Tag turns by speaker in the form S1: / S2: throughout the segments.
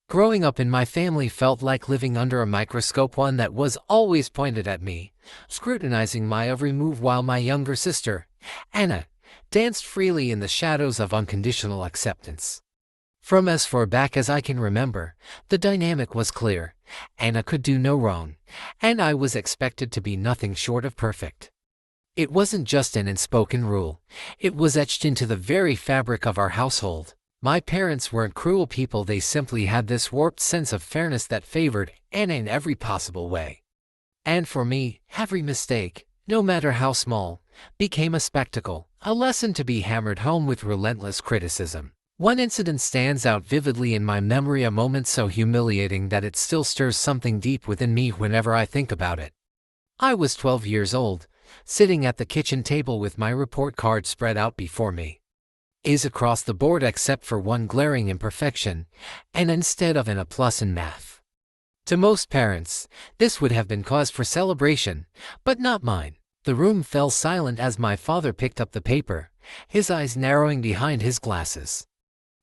S1: Growing up in my family felt like living under a microscope, one that was always pointed at me, scrutinizing my every move, while my younger sister, Anna, danced freely in the shadows of unconditional acceptance. From as far back as I can remember, the dynamic was clear. Anna could do no wrong, and I was expected to be nothing short of perfect. It wasn't just an unspoken rule, it was etched into the very fabric of our household. My parents weren't cruel people, they simply had this warped sense of fairness that favored Anna in every possible way. And for me, every mistake, no matter how small, became a spectacle, a lesson to be hammered home with relentless criticism. One incident stands out vividly in my memory, a moment so humiliating that it still stirs something deep within me whenever I think about it. I was 12 years old, sitting at the kitchen table with my report card spread out before me. A's across the board except for one glaring imperfection, and instead of an A+ in math. To most parents, this would have been cause for celebration, but not mine. The room fell silent as my father picked up the paper, his eyes narrowing behind his glasses.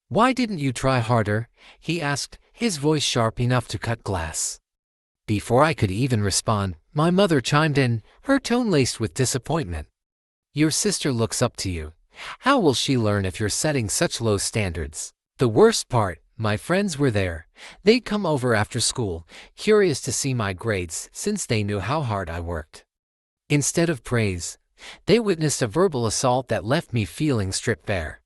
S1: "Why didn't you try harder?" he asked, his voice sharp enough to cut glass. Before I could even respond, my mother chimed in, her tone laced with disappointment. "Your sister looks up to you. How will she learn if you're setting such low standards?" The worst part, my friends were there. They'd come over after school, curious to see my grades, since they knew how hard I worked. Instead of praise, they witnessed a verbal assault that left me feeling stripped bare.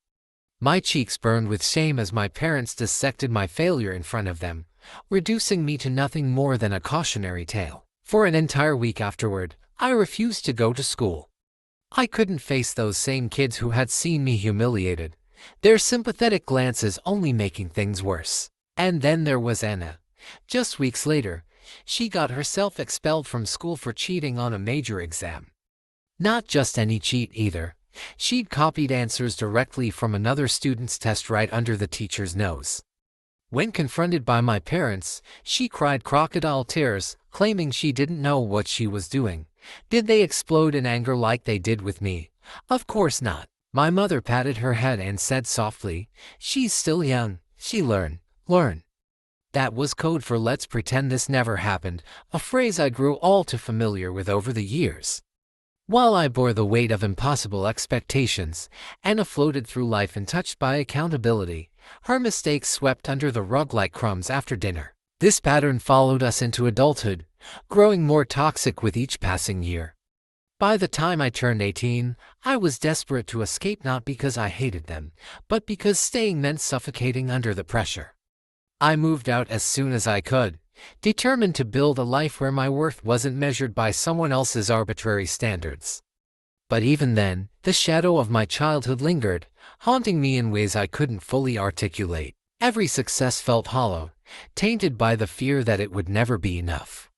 S1: My cheeks burned with shame as my parents dissected my failure in front of them, reducing me to nothing more than a cautionary tale. For an entire week afterward, I refused to go to school. I couldn't face those same kids who had seen me humiliated, their sympathetic glances only making things worse. And then there was Anna. Just weeks later, she got herself expelled from school for cheating on a major exam. Not just any cheat either. She'd copied answers directly from another student's test right under the teacher's nose. When confronted by my parents, she cried crocodile tears, claiming she didn't know what she was doing. Did they explode in anger like they did with me? Of course not. My mother patted her head and said softly, "She's still young, she learn. That was code for "let's pretend this never happened," a phrase I grew all too familiar with over the years. While I bore the weight of impossible expectations, Anna floated through life untouched by accountability, her mistakes swept under the rug like crumbs after dinner. This pattern followed us into adulthood, growing more toxic with each passing year. By the time I turned 18, I was desperate to escape, not because I hated them, but because staying meant suffocating under the pressure. I moved out as soon as I could, determined to build a life where my worth wasn't measured by someone else's arbitrary standards. But even then, the shadow of my childhood lingered, haunting me in ways I couldn't fully articulate. Every success felt hollow, tainted by the fear that it would never be enough.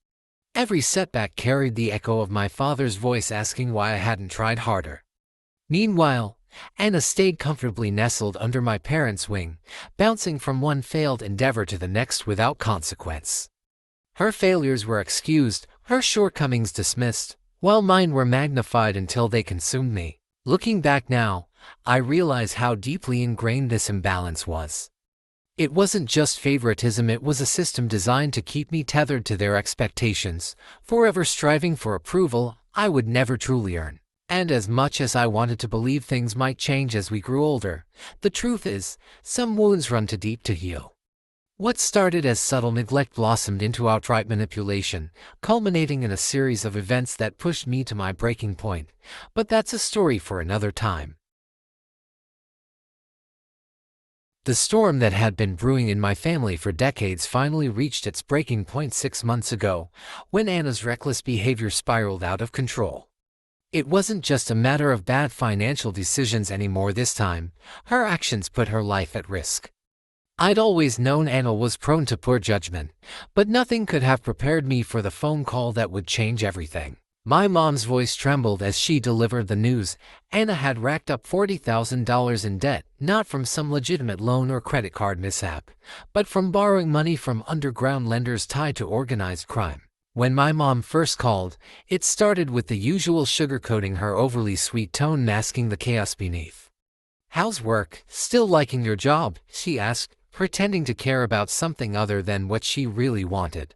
S1: Every setback carried the echo of my father's voice asking why I hadn't tried harder. Meanwhile, Anna stayed comfortably nestled under my parents' wing, bouncing from one failed endeavor to the next without consequence. Her failures were excused, her shortcomings dismissed, while mine were magnified until they consumed me. Looking back now, I realize how deeply ingrained this imbalance was. It wasn't just favoritism, it was a system designed to keep me tethered to their expectations, forever striving for approval I would never truly earn. And as much as I wanted to believe things might change as we grew older, the truth is, some wounds run too deep to heal. What started as subtle neglect blossomed into outright manipulation, culminating in a series of events that pushed me to my breaking point. But that's a story for another time. The storm that had been brewing in my family for decades finally reached its breaking point 6 months ago, when Anna's reckless behavior spiraled out of control. It wasn't just a matter of bad financial decisions anymore this time. Her actions put her life at risk. I'd always known Anna was prone to poor judgment, but nothing could have prepared me for the phone call that would change everything. My mom's voice trembled as she delivered the news. Anna had racked up $40,000 in debt, not from some legitimate loan or credit card mishap, but from borrowing money from underground lenders tied to organized crime. When my mom first called, it started with the usual sugarcoating, her overly sweet tone masking the chaos beneath. "How's work? Still liking your job?" she asked, pretending to care about something other than what she really wanted.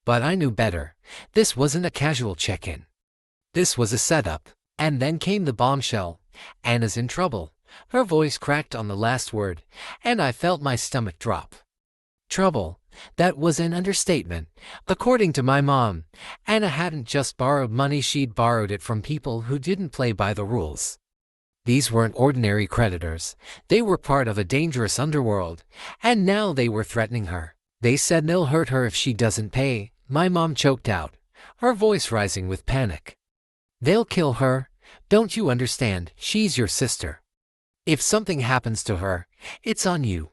S1: But I knew better. This wasn't a casual check-in. This was a setup. And then came the bombshell. Anna's in trouble. Her voice cracked on the last word, and I felt my stomach drop. Trouble. That was an understatement. According to my mom, Anna hadn't just borrowed money, she'd borrowed it from people who didn't play by the rules. These weren't ordinary creditors. They were part of a dangerous underworld, and now they were threatening her. They said they'll hurt her if she doesn't pay, my mom choked out, her voice rising with panic. They'll kill her. Don't you understand? She's your sister. If something happens to her, it's on you.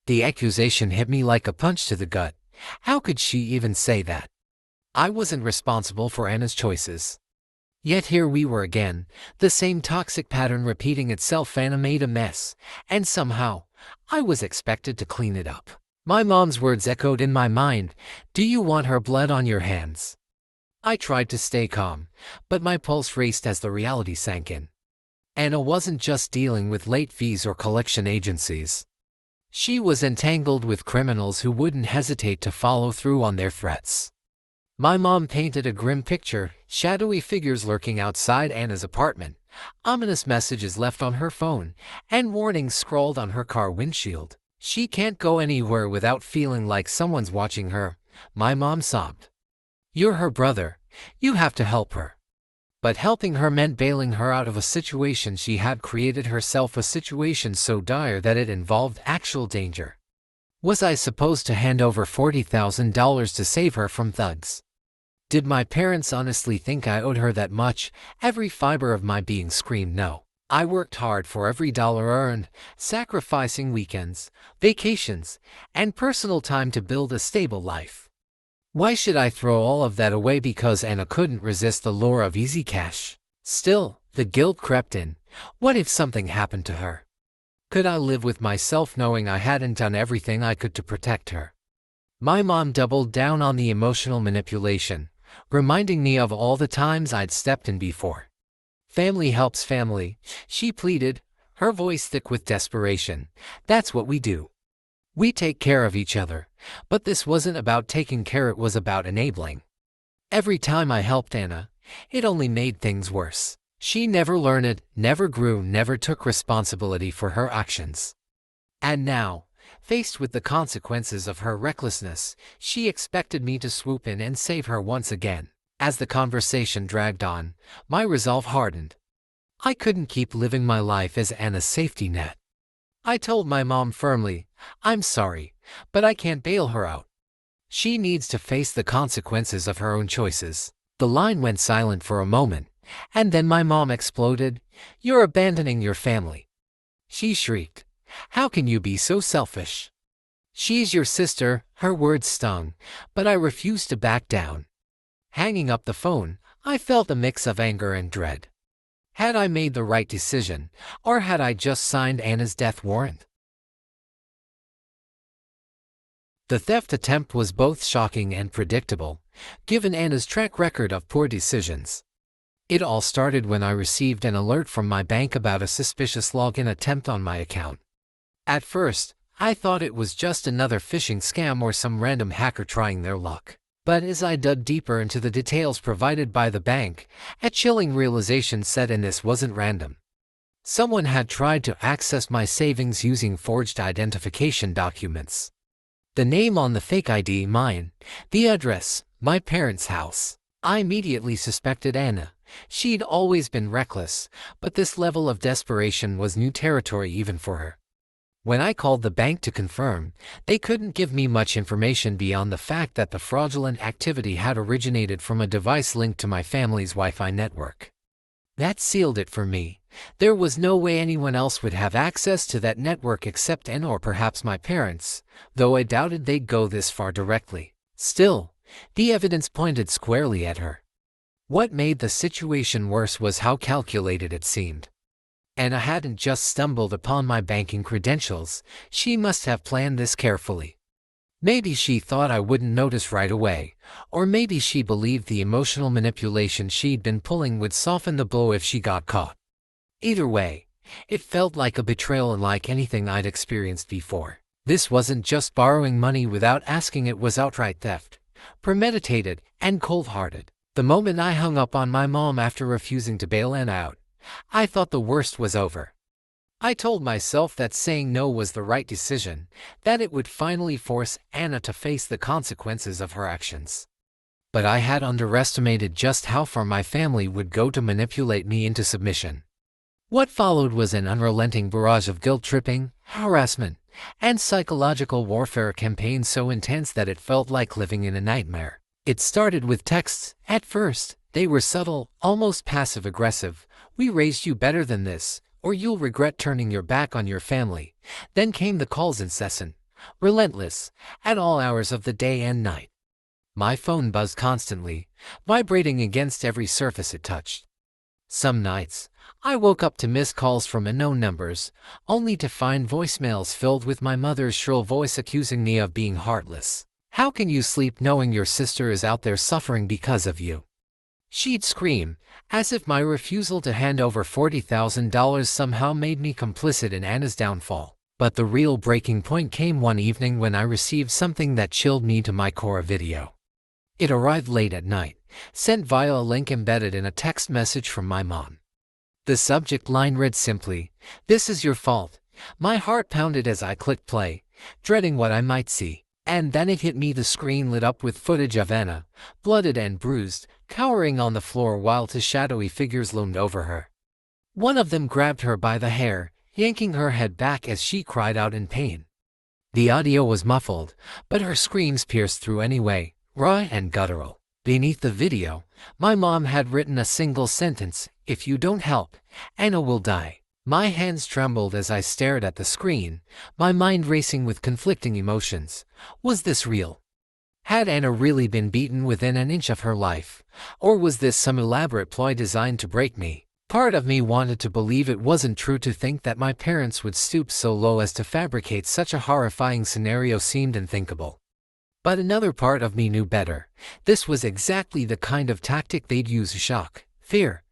S1: The accusation hit me like a punch to the gut. How could she even say that? I wasn't responsible for Anna's choices. Yet here we were again, the same toxic pattern repeating itself. Anna made a mess, and somehow, I was expected to clean it up. My mom's words echoed in my mind. Do you want her blood on your hands? I tried to stay calm, but my pulse raced as the reality sank in. Anna wasn't just dealing with late fees or collection agencies. She was entangled with criminals who wouldn't hesitate to follow through on their threats. My mom painted a grim picture, shadowy figures lurking outside Anna's apartment, ominous messages left on her phone, and warnings scrawled on her car windshield. She can't go anywhere without feeling like someone's watching her, my mom sobbed. You're her brother. You have to help her. But helping her meant bailing her out of a situation she had created herself, a situation so dire that it involved actual danger. Was I supposed to hand over $40,000 to save her from thugs? Did my parents honestly think I owed her that much? Every fiber of my being screamed no. I worked hard for every dollar earned, sacrificing weekends, vacations, and personal time to build a stable life. Why should I throw all of that away because Anna couldn't resist the lure of easy cash? Still, the guilt crept in. What if something happened to her? Could I live with myself knowing I hadn't done everything I could to protect her? My mom doubled down on the emotional manipulation, reminding me of all the times I'd stepped in before. Family helps family, she pleaded, her voice thick with desperation. That's what we do. We take care of each other, but this wasn't about taking care, it was about enabling. Every time I helped Anna, it only made things worse. She never learned, never grew, never took responsibility for her actions. And now, faced with the consequences of her recklessness, she expected me to swoop in and save her once again. As the conversation dragged on, my resolve hardened. I couldn't keep living my life as Anna's safety net. I told my mom firmly, I'm sorry, but I can't bail her out. She needs to face the consequences of her own choices. The line went silent for a moment, and then my mom exploded. You're abandoning your family. She shrieked. How can you be so selfish? She's your sister, her words stung, but I refused to back down. Hanging up the phone, I felt a mix of anger and dread. Had I made the right decision, or had I just signed Anna's death warrant? The theft attempt was both shocking and predictable, given Anna's track record of poor decisions. It all started when I received an alert from my bank about a suspicious login attempt on my account. At first, I thought it was just another phishing scam or some random hacker trying their luck. But as I dug deeper into the details provided by the bank, a chilling realization set in: this wasn't random. Someone had tried to access my savings using forged identification documents. The name on the fake ID, mine. The address, my parents' house. I immediately suspected Anna. She'd always been reckless, but this level of desperation was new territory even for her. When I called the bank to confirm, they couldn't give me much information beyond the fact that the fraudulent activity had originated from a device linked to my family's Wi-Fi network. That sealed it for me. There was no way anyone else would have access to that network except Anna or perhaps my parents, though I doubted they'd go this far directly. Still, the evidence pointed squarely at her. What made the situation worse was how calculated it seemed. Anna hadn't just stumbled upon my banking credentials, she must have planned this carefully. Maybe she thought I wouldn't notice right away, or maybe she believed the emotional manipulation she'd been pulling would soften the blow if she got caught. Either way, it felt like a betrayal unlike anything I'd experienced before. This wasn't just borrowing money without asking, it was outright theft, premeditated and cold-hearted. The moment I hung up on my mom after refusing to bail Anna out, I thought the worst was over. I told myself that saying no was the right decision, that it would finally force Anna to face the consequences of her actions. But I had underestimated just how far my family would go to manipulate me into submission. What followed was an unrelenting barrage of guilt-tripping, harassment, and psychological warfare campaigns so intense that it felt like living in a nightmare. It started with texts. At first, they were subtle, almost passive-aggressive. "We raised you better than this, or you'll regret turning your back on your family." Then came the calls, incessant, relentless, at all hours of the day and night. My phone buzzed constantly, vibrating against every surface it touched. Some nights, I woke up to missed calls from unknown numbers, only to find voicemails filled with my mother's shrill voice accusing me of being heartless. "How can you sleep knowing your sister is out there suffering because of you?" she'd scream, as if my refusal to hand over $40,000 somehow made me complicit in Anna's downfall. But the real breaking point came one evening when I received something that chilled me to my core: a video. It arrived late at night, sent via a link embedded in a text message from my mom. The subject line read simply, "This is your fault." My heart pounded as I clicked play, dreading what I might see. And then it hit me. The screen lit up with footage of Anna, blooded and bruised, cowering on the floor while two shadowy figures loomed over her. One of them grabbed her by the hair, yanking her head back as she cried out in pain. The audio was muffled, but her screams pierced through anyway, raw and guttural. Beneath the video, my mom had written a single sentence: "If you don't help, Anna will die." My hands trembled as I stared at the screen, my mind racing with conflicting emotions. Was this real? Had Anna really been beaten within an inch of her life? Or was this some elaborate ploy designed to break me? Part of me wanted to believe it wasn't true. To think that my parents would stoop so low as to fabricate such a horrifying scenario seemed unthinkable. But another part of me knew better. This was exactly the kind of tactic they'd use: shock, fear,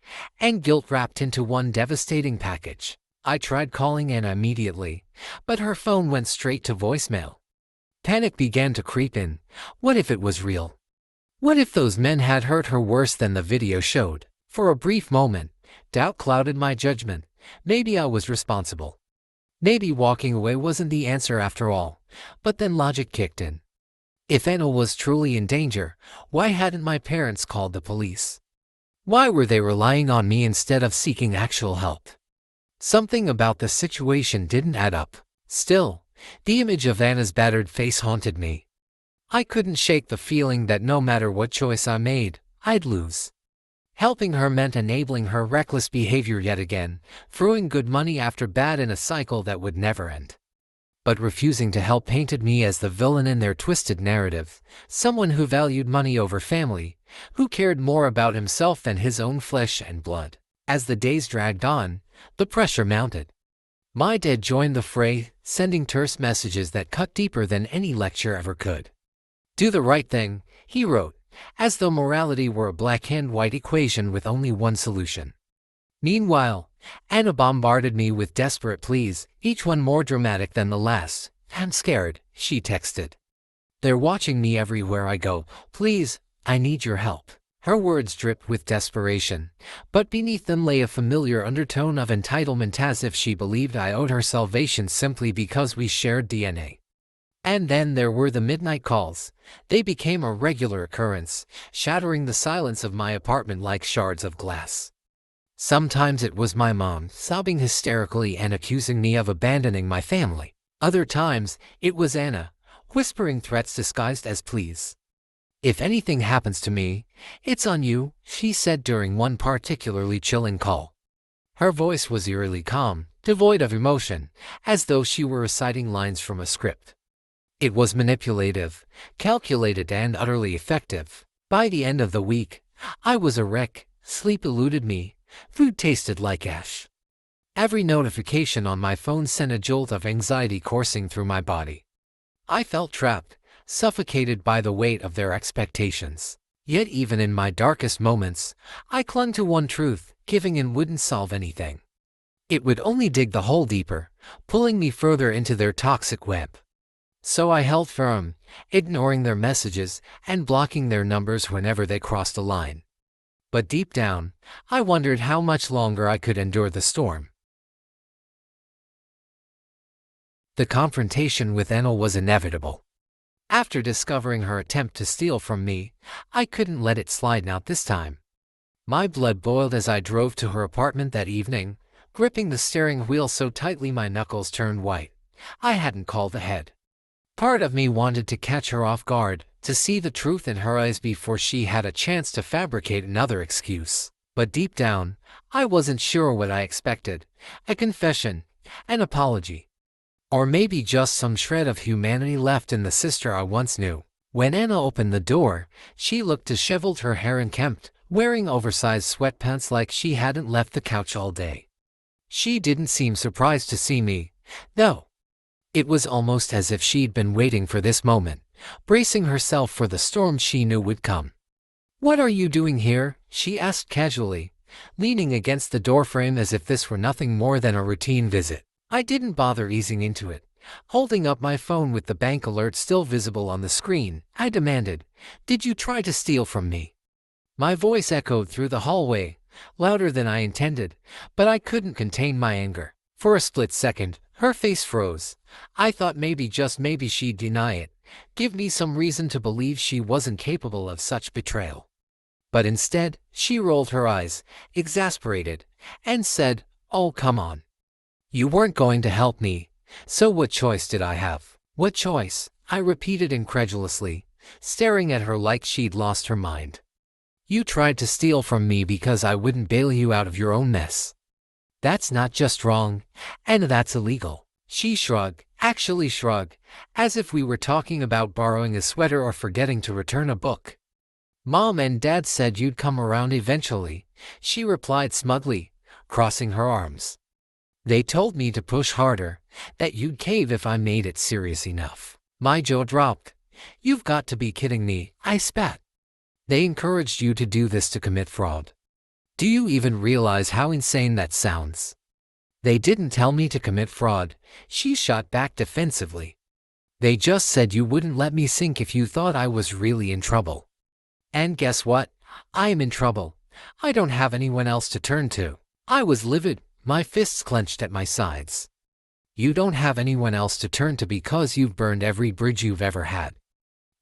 S1: and guilt wrapped into one devastating package. I tried calling Anna immediately, but her phone went straight to voicemail. Panic began to creep in. What if it was real? What if those men had hurt her worse than the video showed? For a brief moment, doubt clouded my judgment. Maybe I was responsible. Maybe walking away wasn't the answer after all. But then logic kicked in. If Anna was truly in danger, why hadn't my parents called the police? Why were they relying on me instead of seeking actual help? Something about the situation didn't add up. Still, the image of Anna's battered face haunted me. I couldn't shake the feeling that no matter what choice I made, I'd lose. Helping her meant enabling her reckless behavior yet again, throwing good money after bad in a cycle that would never end. But refusing to help painted me as the villain in their twisted narrative, someone who valued money over family, who cared more about himself than his own flesh and blood. As the days dragged on, the pressure mounted. My dad joined the fray, sending terse messages that cut deeper than any lecture ever could. "Do the right thing," he wrote, as though morality were a black-and-white equation with only one solution. Meanwhile, Anna bombarded me with desperate pleas, each one more dramatic than the last. "I'm scared," she texted. "They're watching me everywhere I go. Please, I need your help." Her words dripped with desperation, but beneath them lay a familiar undertone of entitlement, as if she believed I owed her salvation simply because we shared DNA. And then there were the midnight calls. They became a regular occurrence, shattering the silence of my apartment like shards of glass. Sometimes it was my mom, sobbing hysterically and accusing me of abandoning my family. Other times, it was Anna, whispering threats disguised as pleas. "If anything happens to me, it's on you," she said during one particularly chilling call. Her voice was eerily calm, devoid of emotion, as though she were reciting lines from a script. It was manipulative, calculated, and utterly effective. By the end of the week, I was a wreck. Sleep eluded me. Food tasted like ash. Every notification on my phone sent a jolt of anxiety coursing through my body. I felt trapped, suffocated by the weight of their expectations. Yet even in my darkest moments, I clung to one truth: giving in wouldn't solve anything. It would only dig the hole deeper, pulling me further into their toxic web. So I held firm, ignoring their messages and blocking their numbers whenever they crossed a line. But deep down, I wondered how much longer I could endure the storm. The confrontation with Enel was inevitable. After discovering her attempt to steal from me, I couldn't let it slide not this time. My blood boiled as I drove to her apartment that evening, gripping the steering wheel so tightly my knuckles turned white. I hadn't called ahead. Part of me wanted to catch her off guard, to see the truth in her eyes before she had a chance to fabricate another excuse. But deep down, I wasn't sure what I expected: a confession, an apology, or maybe just some shred of humanity left in the sister I once knew. When Anna opened the door, she looked disheveled, her hair unkempt, wearing oversized sweatpants like she hadn't left the couch all day. She didn't seem surprised to see me, though. It was almost as if she'd been waiting for this moment, bracing herself for the storm she knew would come. "What are you doing here?" she asked casually, leaning against the doorframe as if this were nothing more than a routine visit. I didn't bother easing into it. Holding up my phone with the bank alert still visible on the screen, I demanded, "Did you try to steal from me?" My voice echoed through the hallway, louder than I intended, but I couldn't contain my anger. For a split second, her face froze. I thought maybe, just maybe, she'd deny it, give me some reason to believe she wasn't capable of such betrayal. But instead, she rolled her eyes, exasperated, and said, "Oh, come on. You weren't going to help me, so what choice did I have?" "What choice?" I repeated incredulously, staring at her like she'd lost her mind. "You tried to steal from me because I wouldn't bail you out of your own mess. That's not just wrong, and that's illegal." She shrugged, actually shrugged, as if we were talking about borrowing a sweater or forgetting to return a book. "Mom and Dad said you'd come around eventually," she replied smugly, crossing her arms. "They told me to push harder, that you'd cave if I made it serious enough." My jaw dropped. "You've got to be kidding me," I spat. "They encouraged you to do this to commit fraud. Do you even realize how insane that sounds?" "They didn't tell me to commit fraud," she shot back defensively. "They just said you wouldn't let me sink if you thought I was really in trouble. And guess what? I'm in trouble. I don't have anyone else to turn to." I was livid, my fists clenched at my sides. "You don't have anyone else to turn to because you've burned every bridge you've ever had.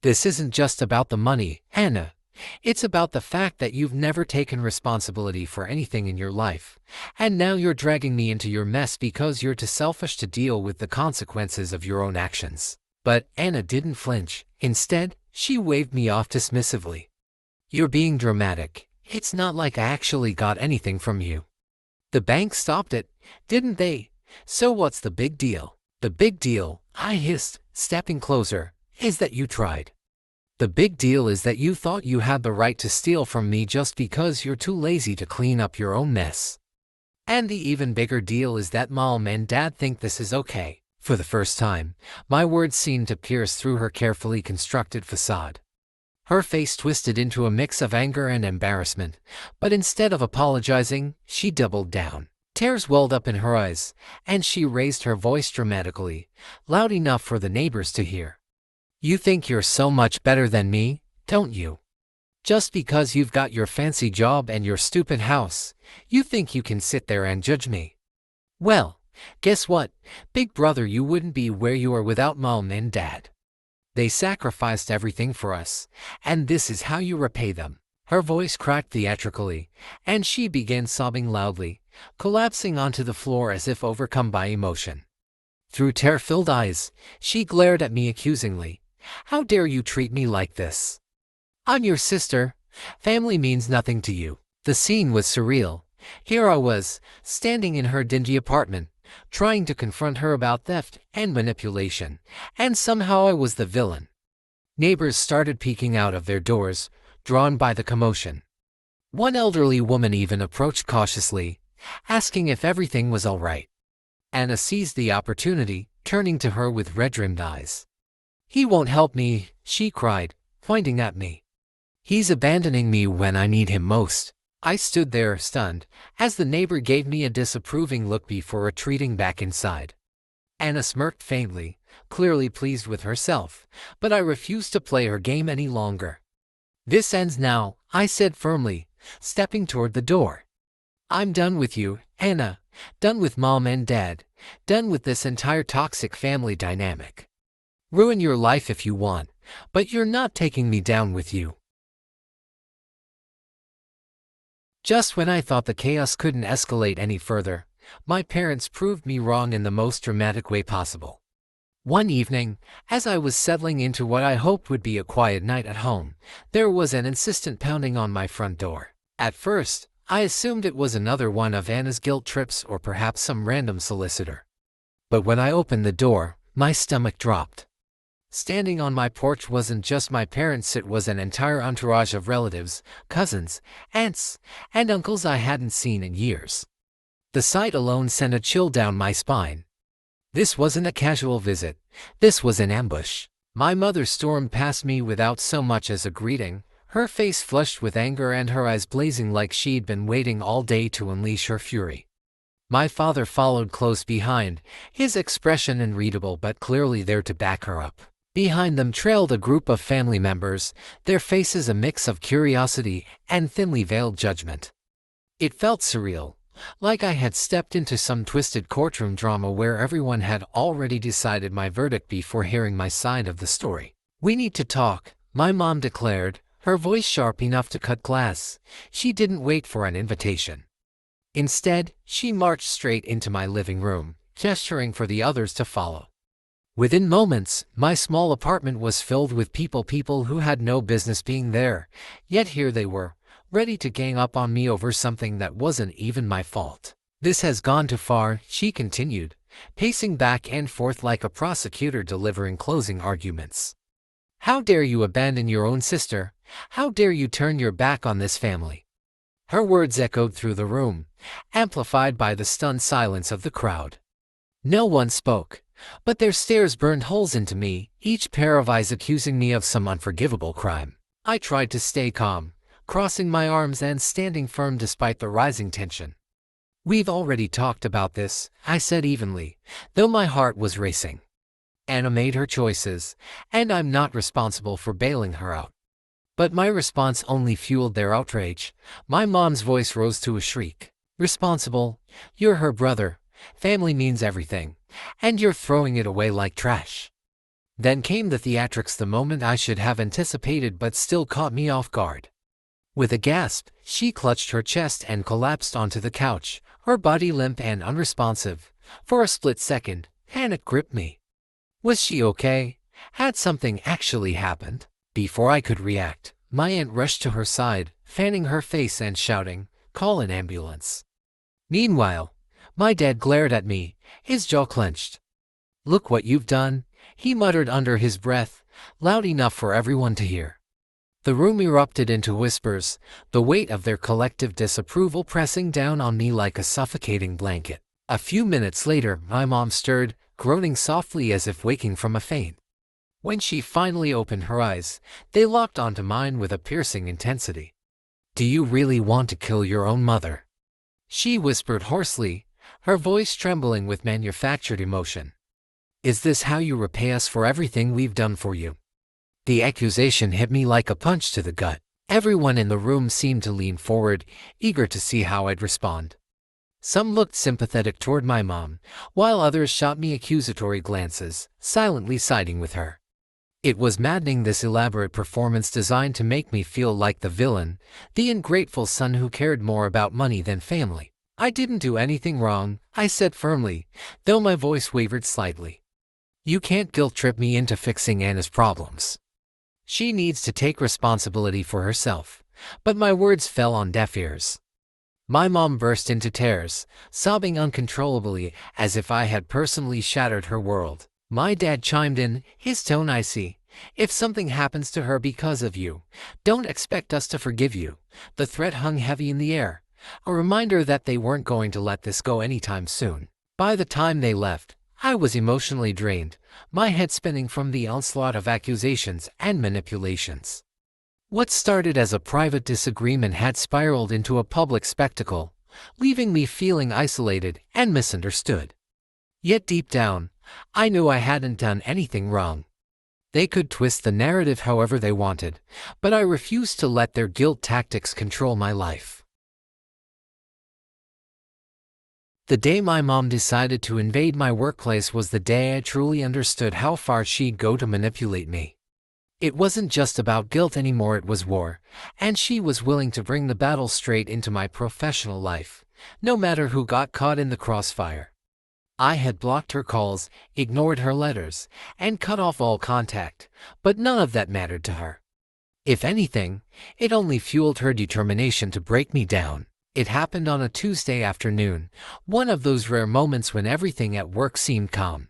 S1: This isn't just about the money, Hannah. It's about the fact that you've never taken responsibility for anything in your life, and now you're dragging me into your mess because you're too selfish to deal with the consequences of your own actions." But Anna didn't flinch. Instead, she waved me off dismissively. "You're being dramatic. It's not like I actually got anything from you. The bank stopped it, didn't they? So what's the big deal?" "The big deal," I hissed, stepping closer, "is that you tried. The big deal is that you thought you had the right to steal from me just because you're too lazy to clean up your own mess. And the even bigger deal is that Mom and Dad think this is okay." For the first time, my words seemed to pierce through her carefully constructed facade. Her face twisted into a mix of anger and embarrassment, but instead of apologizing, she doubled down. Tears welled up in her eyes, and she raised her voice dramatically, loud enough for the neighbors to hear. "You think you're so much better than me, don't you? Just because you've got your fancy job and your stupid house, you think you can sit there and judge me? Well, guess what, big brother, you wouldn't be where you are without Mom and Dad. They sacrificed everything for us, and this is how you repay them." Her voice cracked theatrically, and she began sobbing loudly, collapsing onto the floor as if overcome by emotion. Through tear-filled eyes, she glared at me accusingly. "How dare you treat me like this? I'm your sister. Family means nothing to you." The scene was surreal. Here I was, standing in her dingy apartment, trying to confront her about theft and manipulation, and somehow I was the villain. Neighbors started peeking out of their doors, drawn by the commotion. One elderly woman even approached cautiously, asking if everything was all right. Anna seized the opportunity, turning to her with red-rimmed eyes. "He won't help me," she cried, pointing at me. "He's abandoning me when I need him most." I stood there, stunned, as the neighbor gave me a disapproving look before retreating back inside. Anna smirked faintly, clearly pleased with herself, but I refused to play her game any longer. "This ends now," I said firmly, stepping toward the door. "I'm done with you, Anna. Done with Mom and Dad. Done with this entire toxic family dynamic. Ruin your life if you want, but you're not taking me down with you." Just when I thought the chaos couldn't escalate any further, my parents proved me wrong in the most dramatic way possible. One evening, as I was settling into what I hoped would be a quiet night at home, there was an insistent pounding on my front door. At first, I assumed it was another one of Anna's guilt trips or perhaps some random solicitor. But when I opened the door, my stomach dropped. Standing on my porch wasn't just my parents, it was an entire entourage of relatives, cousins, aunts, and uncles I hadn't seen in years. The sight alone sent a chill down my spine. This wasn't a casual visit. This was an ambush. My mother stormed past me without so much as a greeting, her face flushed with anger and her eyes blazing like she'd been waiting all day to unleash her fury. My father followed close behind, his expression unreadable but clearly there to back her up. Behind them trailed a group of family members, their faces a mix of curiosity and thinly veiled judgment. It felt surreal, like I had stepped into some twisted courtroom drama where everyone had already decided my verdict before hearing my side of the story. "We need to talk," my mom declared, her voice sharp enough to cut glass. She didn't wait for an invitation. Instead, she marched straight into my living room, gesturing for the others to follow. Within moments, my small apartment was filled with people who had no business being there, yet here they were, ready to gang up on me over something that wasn't even my fault. "This has gone too far," she continued, pacing back and forth like a prosecutor delivering closing arguments. "How dare you abandon your own sister? How dare you turn your back on this family?" Her words echoed through the room, amplified by the stunned silence of the crowd. No one spoke, but their stares burned holes into me, each pair of eyes accusing me of some unforgivable crime. I tried to stay calm, crossing my arms and standing firm despite the rising tension. "We've already talked about this," I said evenly, though my heart was racing. "Anna made her choices, and I'm not responsible for bailing her out." But my response only fueled their outrage. My mom's voice rose to a shriek. "Responsible? You're her brother. Family means everything. And you're throwing it away like trash." Then came the theatrics, the moment I should have anticipated but still caught me off guard. With a gasp, she clutched her chest and collapsed onto the couch, her body limp and unresponsive. For a split second, panic gripped me. Was she okay? Had something actually happened? Before I could react, my aunt rushed to her side, fanning her face and shouting, "Call an ambulance." Meanwhile, my dad glared at me, his jaw clenched. "Look what you've done," he muttered under his breath, loud enough for everyone to hear. The room erupted into whispers, the weight of their collective disapproval pressing down on me like a suffocating blanket. A few minutes later, my mom stirred, groaning softly as if waking from a faint. When she finally opened her eyes, they locked onto mine with a piercing intensity. "Do you really want to kill your own mother?" she whispered hoarsely, her voice trembling with manufactured emotion. "Is this how you repay us for everything we've done for you?" The accusation hit me like a punch to the gut. Everyone in the room seemed to lean forward, eager to see how I'd respond. Some looked sympathetic toward my mom, while others shot me accusatory glances, silently siding with her. It was maddening, this elaborate performance designed to make me feel like the villain, the ungrateful son who cared more about money than family. "I didn't do anything wrong," I said firmly, though my voice wavered slightly. "You can't guilt-trip me into fixing Anna's problems. She needs to take responsibility for herself." But my words fell on deaf ears. My mom burst into tears, sobbing uncontrollably as if I had personally shattered her world. My dad chimed in, his tone icy. "If something happens to her because of you, don't expect us to forgive you." The threat hung heavy in the air, a reminder that they weren't going to let this go anytime soon. By the time they left, I was emotionally drained, my head spinning from the onslaught of accusations and manipulations. What started as a private disagreement had spiraled into a public spectacle, leaving me feeling isolated and misunderstood. Yet deep down, I knew I hadn't done anything wrong. They could twist the narrative however they wanted, but I refused to let their guilt tactics control my life. The day my mom decided to invade my workplace was the day I truly understood how far she'd go to manipulate me. It wasn't just about guilt anymore, it was war, and she was willing to bring the battle straight into my professional life, no matter who got caught in the crossfire. I had blocked her calls, ignored her letters, and cut off all contact, but none of that mattered to her. If anything, it only fueled her determination to break me down. It happened on a Tuesday afternoon, one of those rare moments when everything at work seemed calm.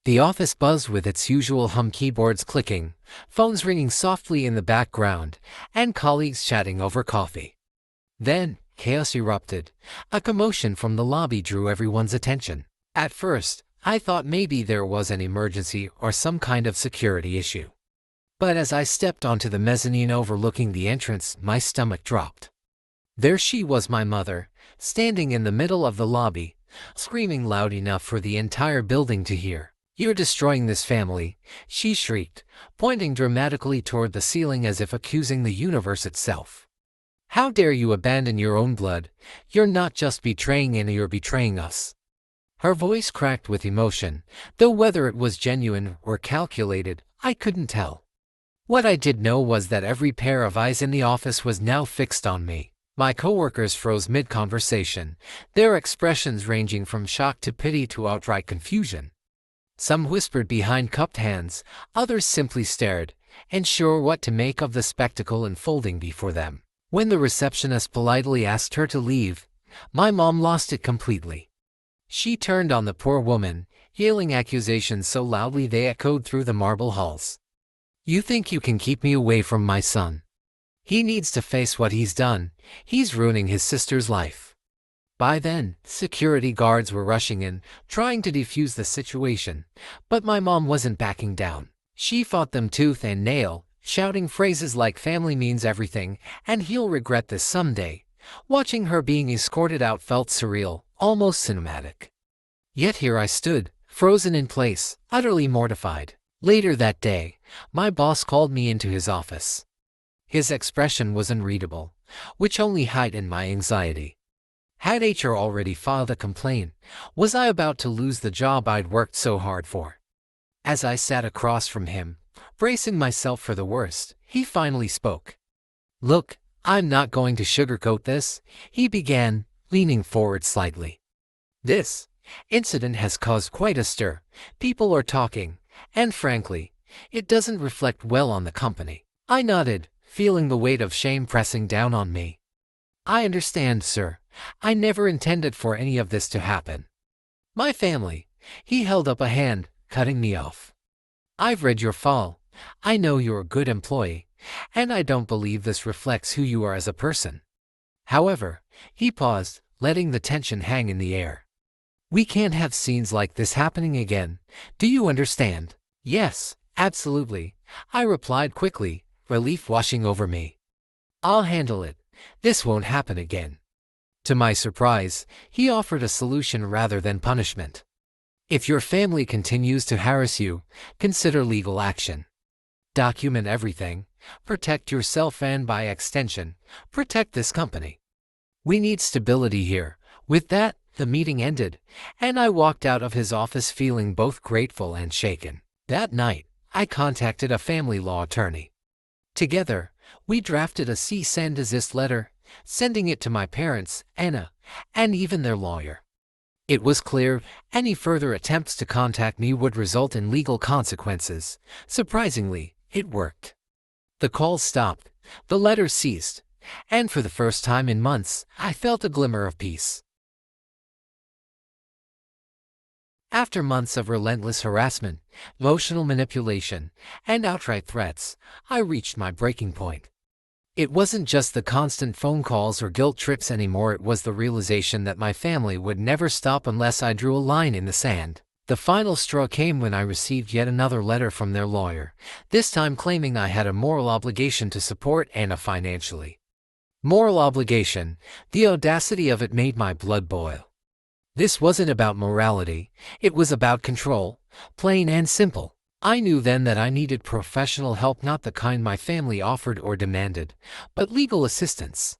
S1: The office buzzed with its usual hum, keyboards clicking, phones ringing softly in the background, and colleagues chatting over coffee. Then, chaos erupted. A commotion from the lobby drew everyone's attention. At first, I thought maybe there was an emergency or some kind of security issue. But as I stepped onto the mezzanine overlooking the entrance, my stomach dropped. There she was, my mother, standing in the middle of the lobby, screaming loud enough for the entire building to hear. "You're destroying this family," she shrieked, pointing dramatically toward the ceiling as if accusing the universe itself. "How dare you abandon your own blood? You're not just betraying Anna, you're betraying us." Her voice cracked with emotion, though whether it was genuine or calculated, I couldn't tell. What I did know was that every pair of eyes in the office was now fixed on me. My coworkers froze mid-conversation, their expressions ranging from shock to pity to outright confusion. Some whispered behind cupped hands, others simply stared, unsure what to make of the spectacle unfolding before them. When the receptionist politely asked her to leave, my mom lost it completely. She turned on the poor woman, yelling accusations so loudly they echoed through the marble halls. "You think you can keep me away from my son? He needs to face what he's done. He's ruining his sister's life." By then, security guards were rushing in, trying to defuse the situation, but my mom wasn't backing down. She fought them tooth and nail, shouting phrases like "family means everything" and "he'll regret this someday." Watching her being escorted out felt surreal, almost cinematic. Yet here I stood, frozen in place, utterly mortified. Later that day, my boss called me into his office. His expression was unreadable, which only heightened my anxiety. Had HR already filed a complaint? Was I about to lose the job I'd worked so hard for? As I sat across from him, bracing myself for the worst, he finally spoke. "Look, I'm not going to sugarcoat this," he began, leaning forward slightly. "This incident has caused quite a stir. People are talking, and frankly, it doesn't reflect well on the company." I nodded, feeling the weight of shame pressing down on me. "I understand, sir. I never intended for any of this to happen. My family—" He held up a hand, cutting me off. "I've read your file. I know you're a good employee, and I don't believe this reflects who you are as a person." However, he paused, letting the tension hang in the air. "We can't have scenes like this happening again. Do you understand?" "Yes, absolutely," I replied quickly, relief washing over me. "I'll handle it. This won't happen again." To my surprise, he offered a solution rather than punishment. "If your family continues to harass you, consider legal action. Document everything, protect yourself and, by extension, protect this company. We need stability here." With that, the meeting ended, and I walked out of his office feeling both grateful and shaken. That night, I contacted a family law attorney. Together, we drafted a cease and desist letter, sending it to my parents, Anna, and even their lawyer. It was clear any further attempts to contact me would result in legal consequences. Surprisingly, it worked. The calls stopped, the letters ceased, and for the first time in months, I felt a glimmer of peace. After months of relentless harassment, emotional manipulation, and outright threats, I reached my breaking point. It wasn't just the constant phone calls or guilt trips anymore, it was the realization that my family would never stop unless I drew a line in the sand. The final straw came when I received yet another letter from their lawyer, this time claiming I had a moral obligation to support Anna financially. Moral obligation, the audacity of it made my blood boil. This wasn't about morality, it was about control, plain and simple. I knew then that I needed professional help, not the kind my family offered or demanded, but legal assistance.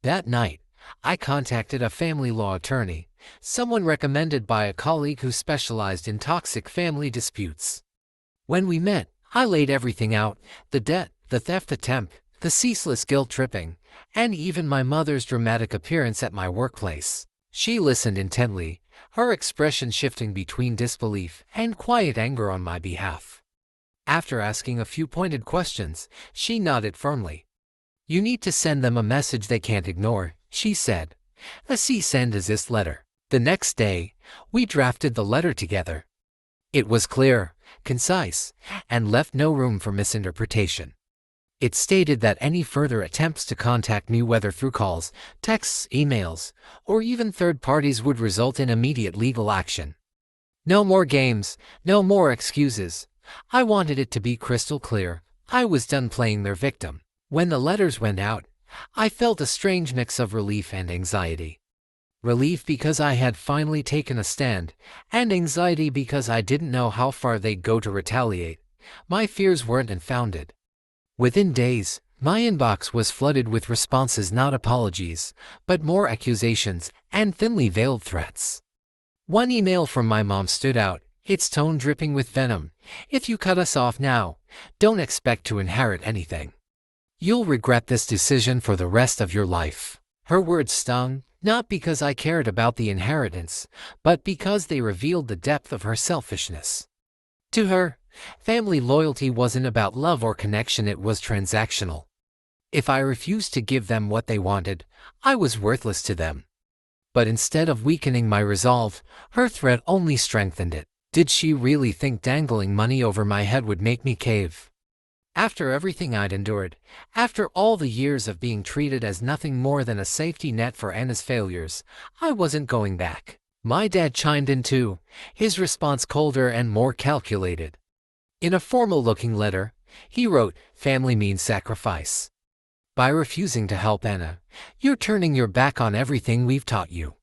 S1: That night, I contacted a family law attorney, someone recommended by a colleague who specialized in toxic family disputes. When we met, I laid everything out: the debt, the theft attempt, the ceaseless guilt-tripping, and even my mother's dramatic appearance at my workplace. She listened intently, her expression shifting between disbelief and quiet anger on my behalf. After asking a few pointed questions, she nodded firmly. "You need to send them a message they can't ignore," she said. "A cease and desist letter." The next day, we drafted the letter together. It was clear, concise, and left no room for misinterpretation. It stated that any further attempts to contact me, whether through calls, texts, emails, or even third parties, would result in immediate legal action. No more games, no more excuses. I wanted it to be crystal clear. I was done playing their victim. When the letters went out, I felt a strange mix of relief and anxiety. Relief because I had finally taken a stand, and anxiety because I didn't know how far they'd go to retaliate. My fears weren't unfounded. Within days, my inbox was flooded with responses, not apologies, but more accusations and thinly veiled threats. One email from my mom stood out, its tone dripping with venom. "If you cut us off now, don't expect to inherit anything. You'll regret this decision for the rest of your life." Her words stung, not because I cared about the inheritance, but because they revealed the depth of her selfishness. To her, family loyalty wasn't about love or connection, it was transactional. If I refused to give them what they wanted, I was worthless to them. But instead of weakening my resolve, her threat only strengthened it. Did she really think dangling money over my head would make me cave? After everything I'd endured, after all the years of being treated as nothing more than a safety net for Anna's failures, I wasn't going back. My dad chimed in too, his response colder and more calculated. In a formal-looking letter, he wrote, "Family means sacrifice. By refusing to help Anna, you're turning your back on everything we've taught you.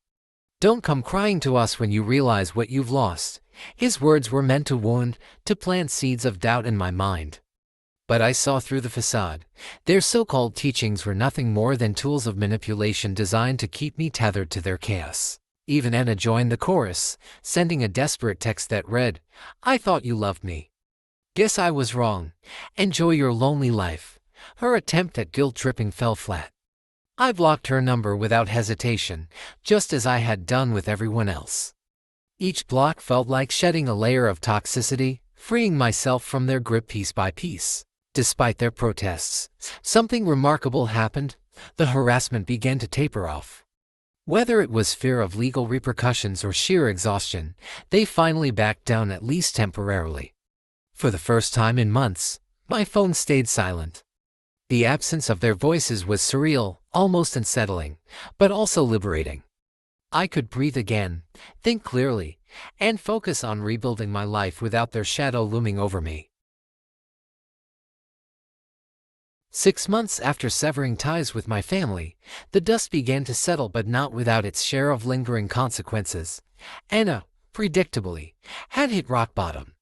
S1: Don't come crying to us when you realize what you've lost." His words were meant to wound, to plant seeds of doubt in my mind. But I saw through the facade. Their so-called teachings were nothing more than tools of manipulation designed to keep me tethered to their chaos. Even Anna joined the chorus, sending a desperate text that read, "I thought you loved me. Guess I was wrong. Enjoy your lonely life." Her attempt at guilt-tripping fell flat. I blocked her number without hesitation, just as I had done with everyone else. Each block felt like shedding a layer of toxicity, freeing myself from their grip piece by piece. Despite their protests, something remarkable happened. The harassment began to taper off. Whether it was fear of legal repercussions or sheer exhaustion, they finally backed down, at least temporarily. For the first time in months, my phone stayed silent. The absence of their voices was surreal, almost unsettling, but also liberating. I could breathe again, think clearly, and focus on rebuilding my life without their shadow looming over me. 6 months after severing ties with my family, the dust began to settle, but not without its share of lingering consequences. Anna, predictably, had hit rock bottom.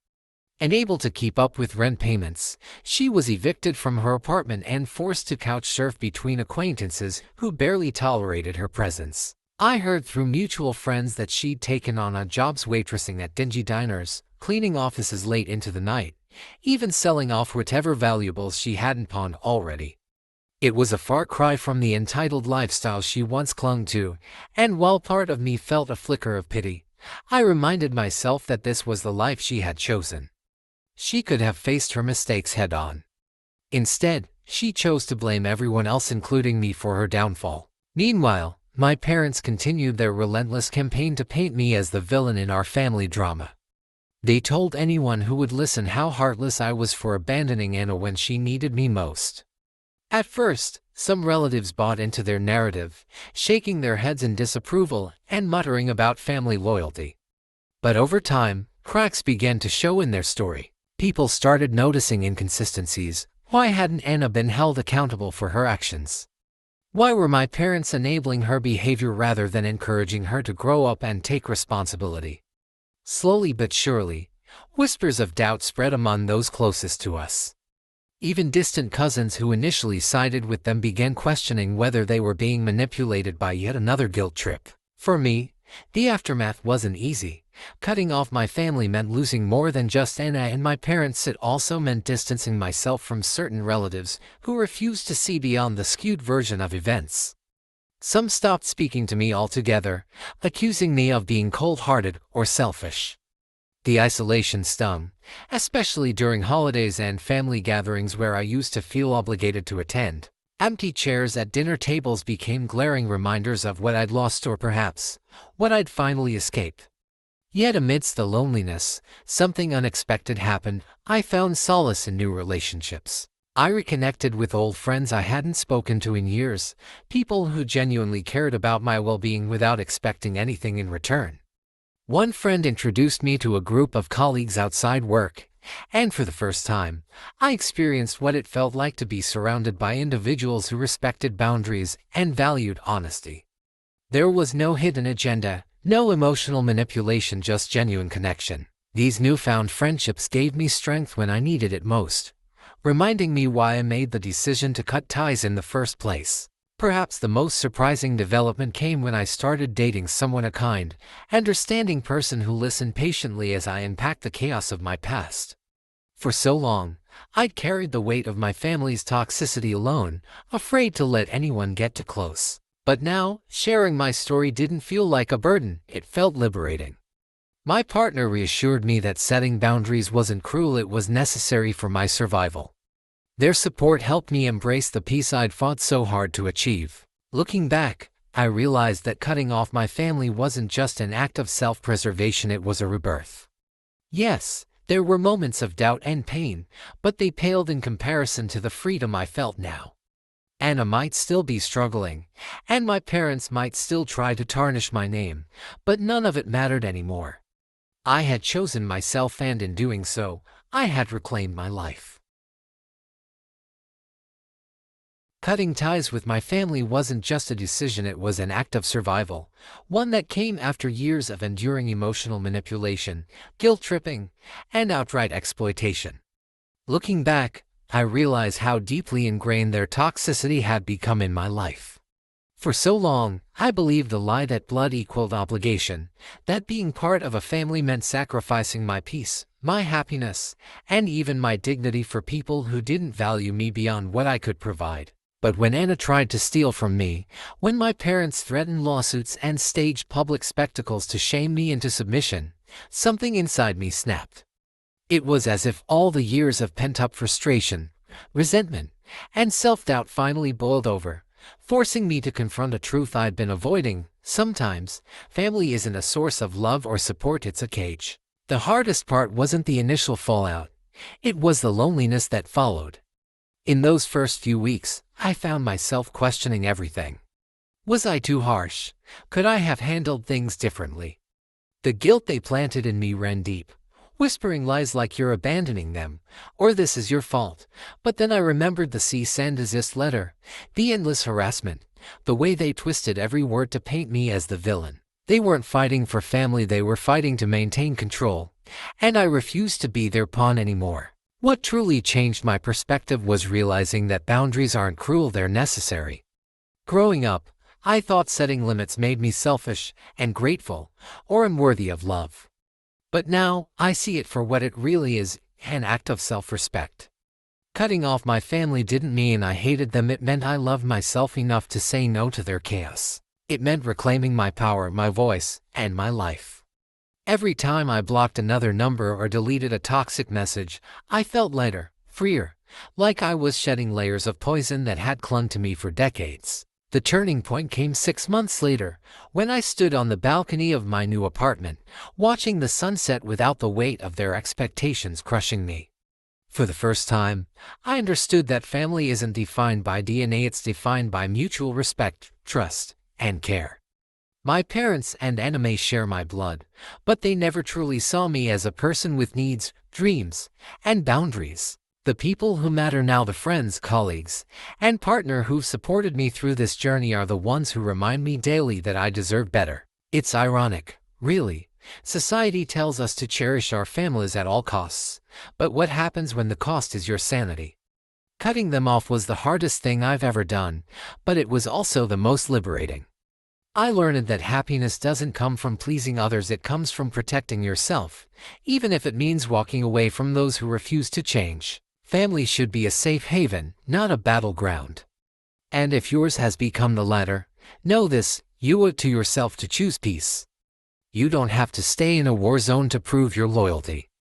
S1: Unable to keep up with rent payments, she was evicted from her apartment and forced to couch surf between acquaintances who barely tolerated her presence. I heard through mutual friends that she'd taken on odd jobs waitressing at dingy diners, cleaning offices late into the night, even selling off whatever valuables she hadn't pawned already. It was a far cry from the entitled lifestyle she once clung to, and while part of me felt a flicker of pity, I reminded myself that this was the life she had chosen. She could have faced her mistakes head-on. Instead, she chose to blame everyone else, including me, for her downfall. Meanwhile, my parents continued their relentless campaign to paint me as the villain in our family drama. They told anyone who would listen how heartless I was for abandoning Anna when she needed me most. At first, some relatives bought into their narrative, shaking their heads in disapproval and muttering about family loyalty. But over time, cracks began to show in their story. People started noticing inconsistencies. Why hadn't Anna been held accountable for her actions? Why were my parents enabling her behavior rather than encouraging her to grow up and take responsibility? Slowly but surely, whispers of doubt spread among those closest to us. Even distant cousins who initially sided with them began questioning whether they were being manipulated by yet another guilt trip. For me, the aftermath wasn't easy. Cutting off my family meant losing more than just Anna and my parents. It also meant distancing myself from certain relatives who refused to see beyond the skewed version of events. Some stopped speaking to me altogether, accusing me of being cold-hearted or selfish. The isolation stung, especially during holidays and family gatherings where I used to feel obligated to attend. Empty chairs at dinner tables became glaring reminders of what I'd lost or perhaps what I'd finally escaped. Yet amidst the loneliness, something unexpected happened. I found solace in new relationships. I reconnected with old friends I hadn't spoken to in years, people who genuinely cared about my well-being without expecting anything in return. One friend introduced me to a group of colleagues outside work, and for the first time, I experienced what it felt like to be surrounded by individuals who respected boundaries and valued honesty. There was no hidden agenda, no emotional manipulation, just genuine connection. These newfound friendships gave me strength when I needed it most, reminding me why I made the decision to cut ties in the first place. Perhaps the most surprising development came when I started dating someone, a kind, understanding person who listened patiently as I unpacked the chaos of my past. For so long, I'd carried the weight of my family's toxicity alone, afraid to let anyone get too close. But now, sharing my story didn't feel like a burden, it felt liberating. My partner reassured me that setting boundaries wasn't cruel, it was necessary for my survival. Their support helped me embrace the peace I'd fought so hard to achieve. Looking back, I realized that cutting off my family wasn't just an act of self-preservation, it was a rebirth. Yes, there were moments of doubt and pain, but they paled in comparison to the freedom I felt now. Anna might still be struggling, and my parents might still try to tarnish my name, but none of it mattered anymore. I had chosen myself, and in doing so, I had reclaimed my life. Cutting ties with my family wasn't just a decision, it was an act of survival, one that came after years of enduring emotional manipulation, guilt-tripping, and outright exploitation. Looking back, I realize how deeply ingrained their toxicity had become in my life. For so long, I believed the lie that blood equaled obligation, that being part of a family meant sacrificing my peace, my happiness, and even my dignity for people who didn't value me beyond what I could provide. But when Anna tried to steal from me, when my parents threatened lawsuits and staged public spectacles to shame me into submission, something inside me snapped. It was as if all the years of pent-up frustration, resentment, and self-doubt finally boiled over, forcing me to confront a truth I'd been avoiding. Sometimes, family isn't a source of love or support, it's a cage. The hardest part wasn't the initial fallout, it was the loneliness that followed. In those first few weeks, I found myself questioning everything. Was I too harsh? Could I have handled things differently? The guilt they planted in me ran deep, whispering lies like you're abandoning them, or this is your fault. But then I remembered the cease and desist letter, the endless harassment, the way they twisted every word to paint me as the villain. They weren't fighting for family, they were fighting to maintain control, and I refused to be their pawn anymore. What truly changed my perspective was realizing that boundaries aren't cruel, they're necessary. Growing up, I thought setting limits made me selfish and grateful, or unworthy of love. But now, I see it for what it really is, an act of self-respect. Cutting off my family didn't mean I hated them, it meant I loved myself enough to say no to their chaos. It meant reclaiming my power, my voice, and my life. Every time I blocked another number or deleted a toxic message, I felt lighter, freer, like I was shedding layers of poison that had clung to me for decades. The turning point came 6 months later, when I stood on the balcony of my new apartment, watching the sunset without the weight of their expectations crushing me. For the first time, I understood that family isn't defined by DNA, it's defined by mutual respect, trust, and care. My parents and Anna may share my blood, but they never truly saw me as a person with needs, dreams, and boundaries. The people who matter now, the friends, colleagues, and partner who've supported me through this journey, are the ones who remind me daily that I deserve better. It's ironic, really. Society tells us to cherish our families at all costs. But what happens when the cost is your sanity? Cutting them off was the hardest thing I've ever done, but it was also the most liberating. I learned that happiness doesn't come from pleasing others, it comes from protecting yourself, even if it means walking away from those who refuse to change. Family should be a safe haven, not a battleground. And if yours has become the latter, know this: you owe it to yourself to choose peace. You don't have to stay in a war zone to prove your loyalty.